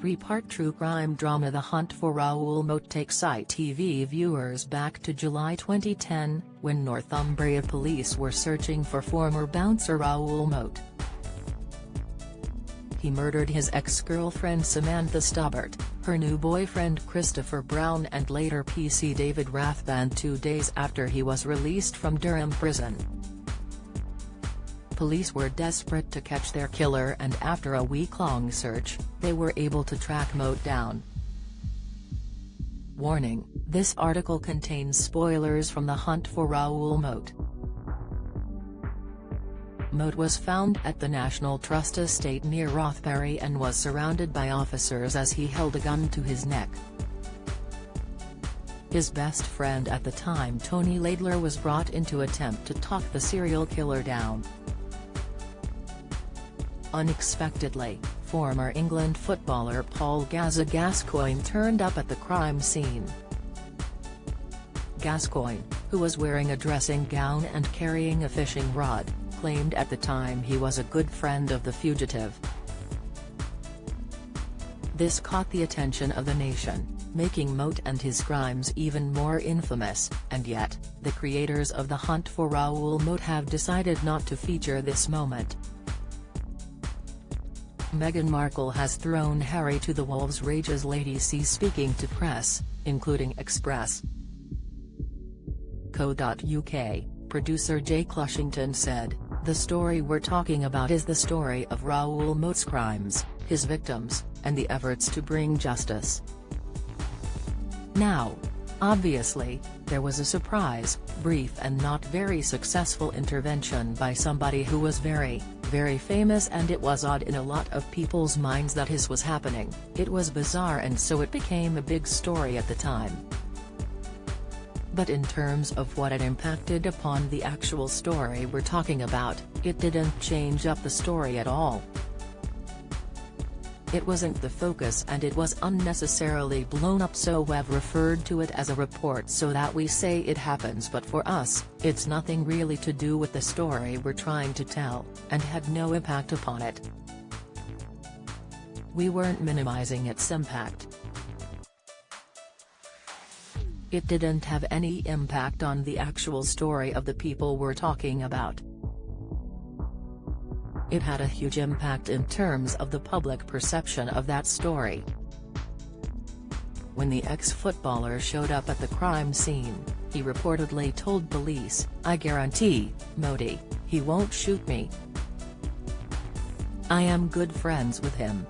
three-part true crime drama The Hunt for Raoul Moat takes ITV viewers back to July 2010, when Northumbria police were searching for former bouncer Raoul Moat. He murdered his ex-girlfriend Samantha Stubbart, her new boyfriend Christopher Brown and later PC David Rathband 2 days after he was released from Durham prison. Police were desperate to catch their killer, and after a week-long search, they were able to track Moat down. Warning: this article contains spoilers from The Hunt for Raoul Moat. Moat was found at the National Trust estate near Rothbury and was surrounded by officers as he held a gun to his neck. His best friend at the time, Tony Laidler, was brought in to attempt to talk the serial killer down. Unexpectedly, former England footballer Paul Gascoigne turned up at the crime scene. Gascoigne, who was wearing a dressing gown and carrying a fishing rod, claimed at the time he was a good friend of the fugitive. This caught the attention of the nation, making Moat and his crimes even more infamous, and yet, the creators of The Hunt for Raoul Moat have decided not to feature this moment. Meghan Markle has thrown Harry to the wolves' rages. Lady C speaking to press, including Express.co.uk, producer Jake Lushington said, "The story we're talking about is the story of Raoul Moat's crimes, his victims, and the efforts to bring justice." Now, obviously, there was a surprise, brief and not very successful intervention by somebody who was very, very famous, and it was odd in a lot of people's minds that this was happening. It was bizarre, and so it became a big story at the time. But in terms of what it impacted upon the actual story we're talking about, it didn't change up the story at all. It wasn't the focus, and it was unnecessarily blown up, so we've referred to it as a report so that we say it happens, but for us, it's nothing really to do with the story we're trying to tell, and had no impact upon it. We weren't minimizing its impact. It didn't have any impact on the actual story of the people we're talking about. It had a huge impact in terms of the public perception of that story. When the ex-footballer showed up at the crime scene, he reportedly told police, "I guarantee, Moaty, he won't shoot me. I am good friends with him."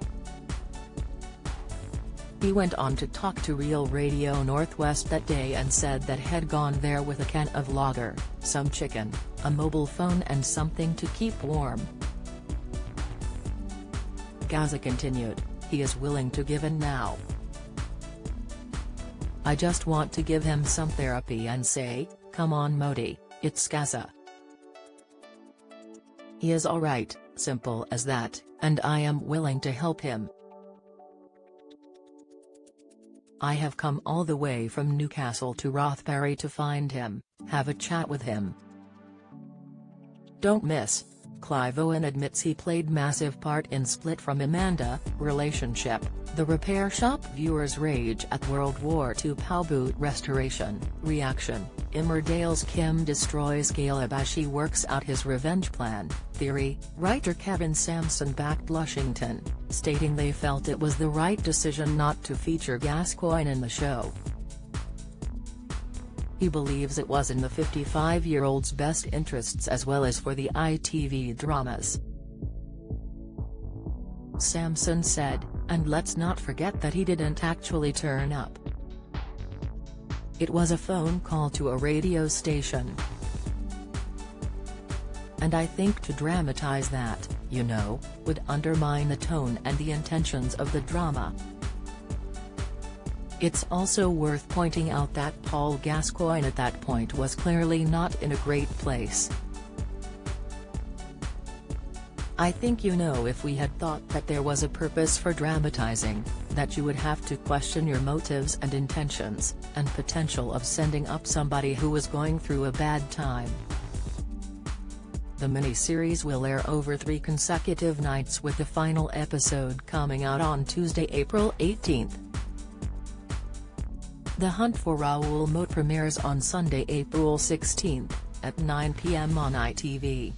He went on to talk to Real Radio Northwest that day and said that he'd gone there with a can of lager, some chicken, a mobile phone and something to keep warm. Gaza continued, "He is willing to give in now. I just want to give him some therapy and say, come on Moaty, it's Gaza. He is alright, simple as that, and I am willing to help him. I have come all the way from Newcastle to Rothbury to find him, have a chat with him." Don't miss. Clive Owen admits he played massive part in split from Amanda, relationship, the repair shop. Viewers rage at World War II POW boot restoration, reaction, Emmerdale's Kim destroys Caleb as she works out his revenge plan, theory. Writer Kevin Sampson backed Lushington, stating they felt it was the right decision not to feature Gascoigne in the show. He believes it was in the 55-year-old's best interests as well as for the ITV dramas. Sampson said, "And let's not forget that he didn't actually turn up. It was a phone call to a radio station. And I think to dramatize that, you know, would undermine the tone and the intentions of the drama." It's also worth pointing out that Paul Gascoigne at that point was clearly not in a great place. "I think, you know, if we had thought that there was a purpose for dramatizing, that you would have to question your motives and intentions, and potential of sending up somebody who was going through a bad time. The miniseries will air over 3 consecutive nights, with the final episode coming out on Tuesday, April 18. The Hunt for Raoul Moat premieres on Sunday, April 16, at 9 p.m. on ITV.